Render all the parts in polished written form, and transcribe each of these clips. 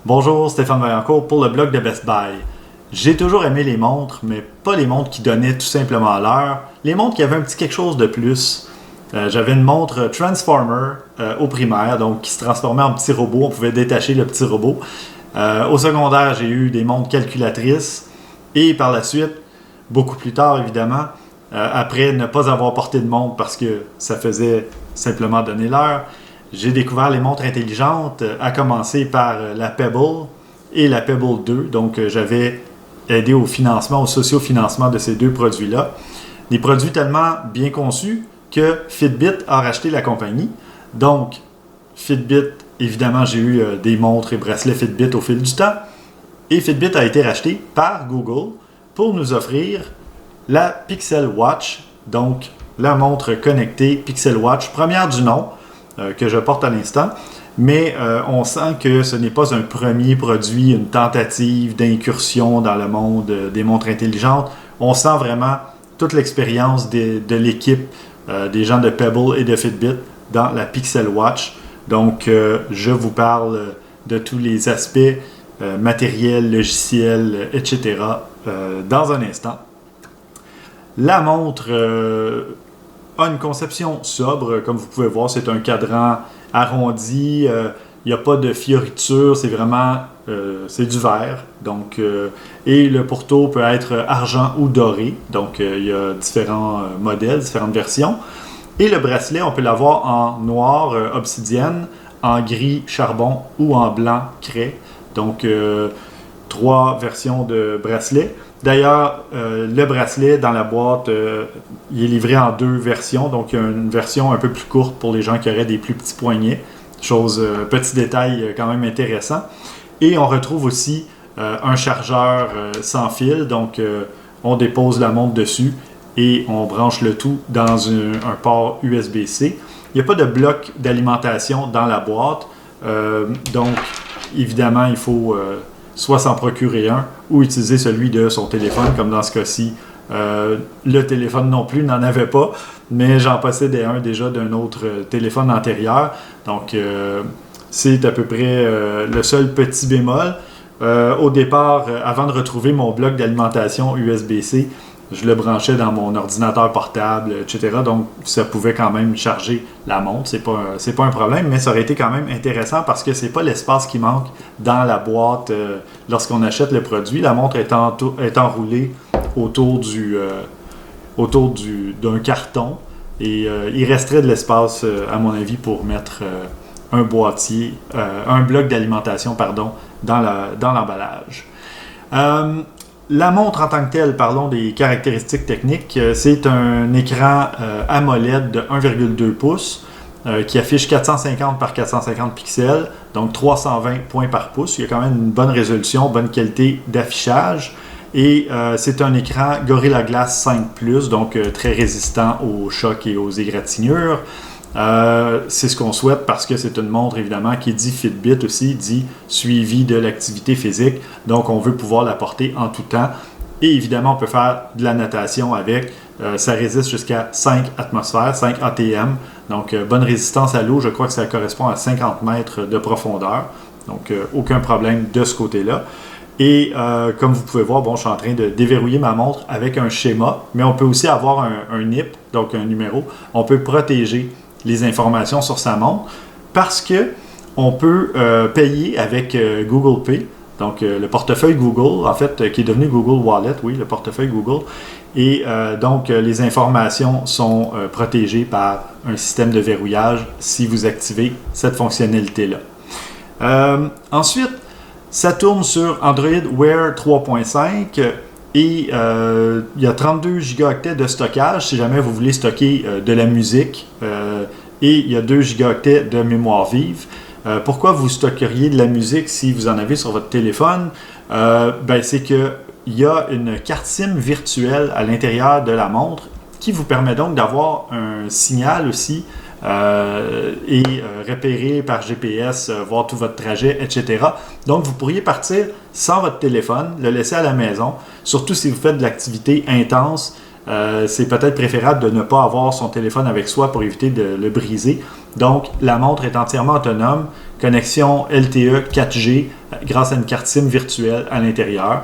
Bonjour, Stéphane Vaillancourt pour le blog de Best Buy. J'ai toujours aimé les montres, mais pas les montres qui donnaient tout simplement l'heure. Les montres qui avaient un petit quelque chose de plus. J'avais une montre Transformer au primaire, donc qui se transformait en petit robot. On pouvait détacher le petit robot. Au secondaire, j'ai eu des montres calculatrices. Et par la suite, beaucoup plus tard évidemment, après ne pas avoir porté de montre parce que ça faisait simplement donner l'heure, j'ai découvert les montres intelligentes, à commencer par la Pebble et la Pebble 2. Donc, j'avais aidé au financement, au socio-financement de ces deux produits-là. Des produits tellement bien conçus que Fitbit a racheté la compagnie. Donc, Fitbit, évidemment, j'ai eu des montres et bracelets Fitbit au fil du temps. Et Fitbit a été racheté par Google pour nous offrir la Pixel Watch, donc la montre connectée Pixel Watch, première du nom, que je porte à l'instant, mais on sent que ce n'est pas un premier produit, une tentative d'incursion dans le monde des montres intelligentes. On sent vraiment toute l'expérience de l'équipe des gens de Pebble et de Fitbit dans la Pixel Watch. Donc, je vous parle de tous les aspects matériels, logiciels, etc. Dans un instant. La montre a une conception sobre, comme vous pouvez voir, c'est un cadran arrondi, il n'y a pas de fioriture, c'est vraiment c'est du verre. Donc, et le pourtour peut être argent ou doré, donc il y a différents modèles, différentes versions. Et le bracelet, on peut l'avoir en noir obsidienne, en gris charbon ou en blanc craie. Donc, 3 versions de bracelet. D'ailleurs, le bracelet dans la boîte, il est livré en 2 versions. Donc, il y a une version un peu plus courte pour les gens qui auraient des plus petits poignets. Petit détail quand même intéressant. Et on retrouve aussi un chargeur sans fil. Donc, on dépose la montre dessus et on branche le tout dans un port USB-C. Il n'y a pas de bloc d'alimentation dans la boîte. Donc, évidemment, il faut soit s'en procurer un ou utiliser celui de son téléphone, comme dans ce cas-ci. Le téléphone non plus n'en avait pas, mais j'en possédais un déjà d'un autre téléphone antérieur. Donc, c'est à peu près le seul petit bémol. Au départ, avant de retrouver mon bloc d'alimentation USB-C, je le branchais dans mon ordinateur portable, etc. Donc, ça pouvait quand même charger la montre. C'est pas un problème, mais ça aurait été quand même intéressant parce que c'est pas l'espace qui manque dans la boîte lorsqu'on achète le produit. La montre est enroulée autour d'un carton et il resterait de l'espace, à mon avis, pour mettre un bloc d'alimentation, dans l'emballage. La montre en tant que telle, parlons des caractéristiques techniques, c'est un écran AMOLED de 1,2 pouces qui affiche 450 par 450 pixels, donc 320 points par pouce. Il y a quand même une bonne résolution, bonne qualité d'affichage. Et c'est un écran Gorilla Glass 5+, donc très résistant aux chocs et aux égratignures. C'est ce qu'on souhaite parce que c'est une montre évidemment qui dit Fitbit aussi, dit suivi de l'activité physique. Donc on veut pouvoir la porter en tout temps. Et évidemment on peut faire de la natation avec. Ça résiste jusqu'à 5 atmosphères, 5 ATM. Donc bonne résistance à l'eau, je crois que ça correspond à 50 mètres de profondeur. Donc aucun problème de ce côté-là. Et comme vous pouvez voir, je suis en train de déverrouiller ma montre avec un schéma, mais on peut aussi avoir un NIP, donc un numéro. On peut protéger les informations sur sa montre parce que on peut payer avec Google Pay, donc le portefeuille Google, en fait, qui est devenu Google Wallet, oui, le portefeuille Google. Et donc, les informations sont protégées par un système de verrouillage si vous activez cette fonctionnalité-là. Ensuite, ça tourne sur Android Wear 3.5 et il y a 32 gigaoctets de stockage si jamais vous voulez stocker de la musique et il y a 2 gigaoctets de mémoire vive. Pourquoi vous stockeriez de la musique si vous en avez sur votre téléphone? C'est qu'il y a une carte SIM virtuelle à l'intérieur de la montre qui vous permet donc d'avoir un signal aussi et repérer par GPS, voir tout votre trajet, etc. Donc, vous pourriez partir sans votre téléphone, le laisser à la maison, surtout si vous faites de l'activité intense. C'est peut-être préférable de ne pas avoir son téléphone avec soi pour éviter de le briser. Donc, la montre est entièrement autonome, connexion LTE 4G grâce à une carte SIM virtuelle à l'intérieur.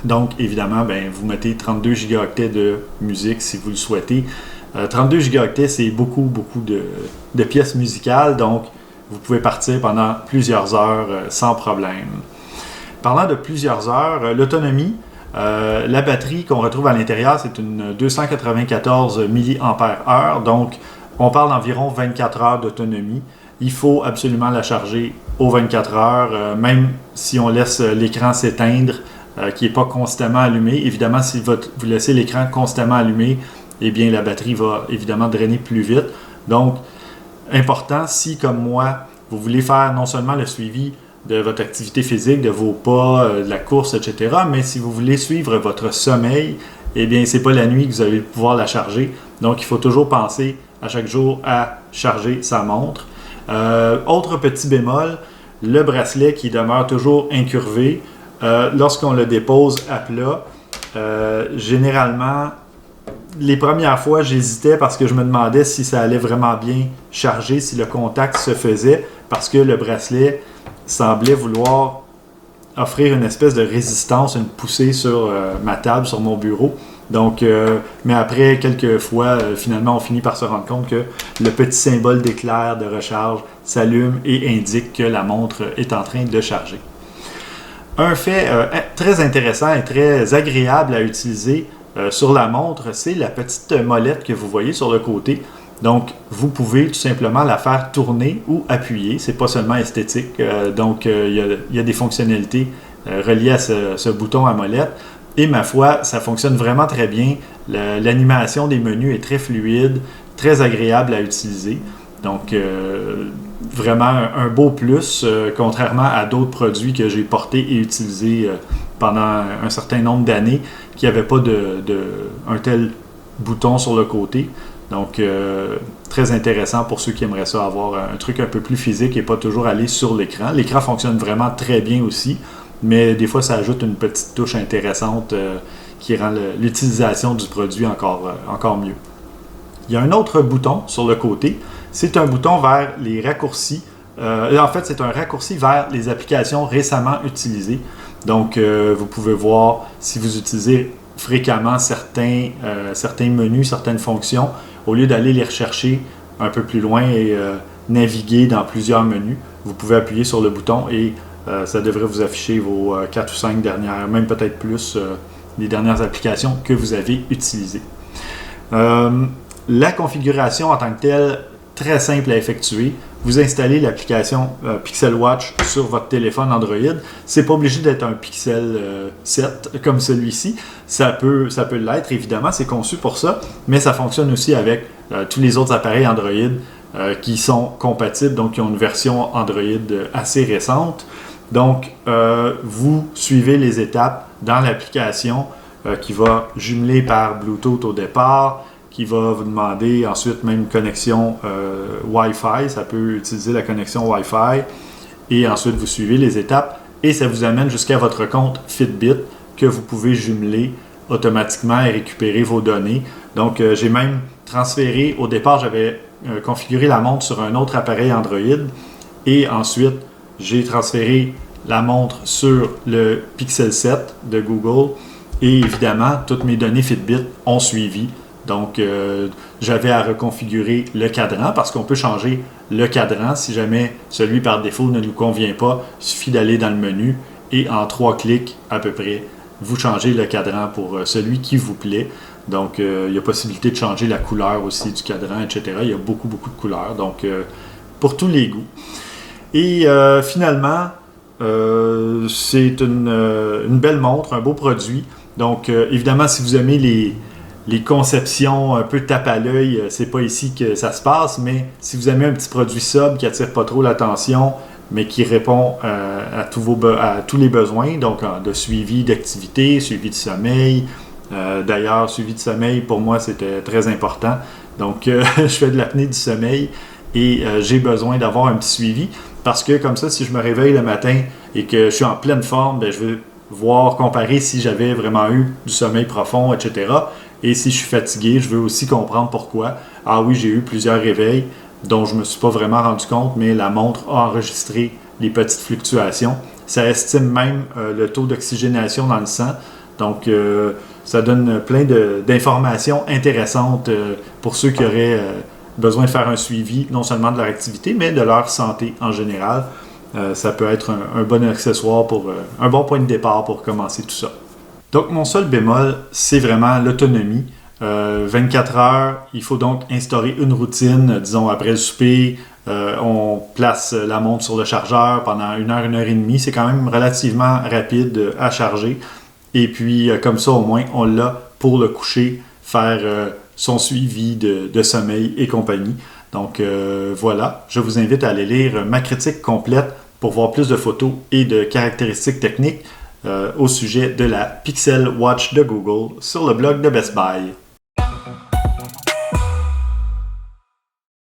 Donc, évidemment, vous mettez 32 gigaoctets de musique si vous le souhaitez. 32 gigaoctets, c'est beaucoup de pièces musicales, donc vous pouvez partir pendant plusieurs heures sans problème. Parlant de plusieurs heures, l'autonomie, la batterie qu'on retrouve à l'intérieur, c'est une 294 mAh, donc on parle d'environ 24 heures d'autonomie. Il faut absolument la charger aux 24 heures, même si on laisse l'écran s'éteindre, qui n'est pas constamment allumé. Évidemment, si vous laissez l'écran constamment allumé, eh bien la batterie va évidemment drainer plus vite. Donc, important, si comme moi, vous voulez faire non seulement le suivi de votre activité physique, de vos pas, de la course, etc., mais si vous voulez suivre votre sommeil, eh bien, c'est pas la nuit que vous allez pouvoir la charger. Donc, il faut toujours penser à chaque jour à charger sa montre. Autre petit bémol, le bracelet qui demeure toujours incurvé. Lorsqu'on le dépose à plat, généralement, les premières fois, j'hésitais parce que je me demandais si ça allait vraiment bien charger, si le contact se faisait, parce que le bracelet semblait vouloir offrir une espèce de résistance, une poussée sur ma table, sur mon bureau. Donc, mais après quelques fois, finalement, on finit par se rendre compte que le petit symbole d'éclair de recharge s'allume et indique que la montre est en train de charger. Un fait très intéressant et très agréable à utiliser sur la montre, c'est la petite molette que vous voyez sur le côté. Donc, vous pouvez tout simplement la faire tourner ou appuyer. C'est pas seulement esthétique. Donc, il y a des fonctionnalités reliées à ce bouton à molette. Et ma foi, ça fonctionne vraiment très bien. L'animation des menus est très fluide, très agréable à utiliser. Donc, vraiment un beau plus, contrairement à d'autres produits que j'ai portés et utilisés pendant un certain nombre d'années qui n'avaient pas un tel bouton sur le côté. Donc, très intéressant pour ceux qui aimeraient ça, avoir un truc un peu plus physique et pas toujours aller sur l'écran. L'écran fonctionne vraiment très bien aussi, mais des fois, ça ajoute une petite touche intéressante qui rend l'utilisation du produit encore mieux. Il y a un autre bouton sur le côté. C'est un bouton vers les raccourcis. En fait, c'est un raccourci vers les applications récemment utilisées. Donc, vous pouvez voir si vous utilisez fréquemment certains menus, certaines fonctions, au lieu d'aller les rechercher un peu plus loin et naviguer dans plusieurs menus, vous pouvez appuyer sur le bouton et ça devrait vous afficher vos 4 ou 5 dernières, même peut-être plus, les dernières applications que vous avez utilisées. La configuration en tant que telle, très simple à effectuer. Vous installez l'application Pixel Watch sur votre téléphone Android. C'est pas obligé d'être un Pixel 7 comme celui-ci. Ça peut l'être, évidemment, c'est conçu pour ça, mais ça fonctionne aussi avec tous les autres appareils Android qui sont compatibles, donc qui ont une version Android assez récente. Donc, vous suivez les étapes dans l'application qui va jumeler par Bluetooth au départ, qui va vous demander ensuite même une connexion Wi-Fi. Ça peut utiliser la connexion Wi-Fi. Et ensuite, vous suivez les étapes et ça vous amène jusqu'à votre compte Fitbit que vous pouvez jumeler automatiquement et récupérer vos données. Donc, j'ai même transféré, au départ, j'avais configuré la montre sur un autre appareil Android et ensuite, j'ai transféré la montre sur le Pixel 7 de Google et évidemment, toutes mes données Fitbit ont suivi. Donc, j'avais à reconfigurer le cadran parce qu'on peut changer le cadran. Si jamais celui par défaut ne nous convient pas, il suffit d'aller dans le menu et en 3 clics à peu près, vous changez le cadran pour celui qui vous plaît. Donc, il y a possibilité de changer la couleur aussi du cadran, etc. Il y a beaucoup de couleurs, donc pour tous les goûts. Et finalement, c'est une belle montre, un beau produit. Donc, évidemment, si vous aimez les conceptions un peu tape à l'œil, c'est pas ici que ça se passe, mais si vous aimez un petit produit sobre qui attire pas trop l'attention, mais qui répond à tous les besoins, donc de suivi d'activité, suivi de sommeil. D'ailleurs, suivi de sommeil, pour moi, c'était très important. Donc, je fais de l'apnée du sommeil et j'ai besoin d'avoir un petit suivi parce que comme ça, si je me réveille le matin et que je suis en pleine forme, je vais voir, comparer si j'avais vraiment eu du sommeil profond, etc. Et si je suis fatigué, je veux aussi comprendre pourquoi. Ah oui, j'ai eu plusieurs réveils. dont je ne me suis pas vraiment rendu compte, mais la montre a enregistré les petites fluctuations. Ça estime même le taux d'oxygénation dans le sang. Donc, ça donne plein d'informations intéressantes pour ceux qui auraient besoin de faire un suivi, non seulement de leur activité, mais de leur santé en général. Ça peut être un bon accessoire, un bon point de départ pour commencer tout ça. Donc, mon seul bémol, c'est vraiment l'autonomie. 24 heures, il faut donc instaurer une routine, disons après le souper, on place la montre sur le chargeur pendant 1 heure et demie. C'est quand même relativement rapide à charger. Et puis, comme ça, au moins, on l'a pour le coucher, faire son suivi de sommeil et compagnie. Donc, voilà, je vous invite à aller lire ma critique complète pour voir plus de photos et de caractéristiques techniques au sujet de la Pixel Watch de Google sur le blog de Best Buy.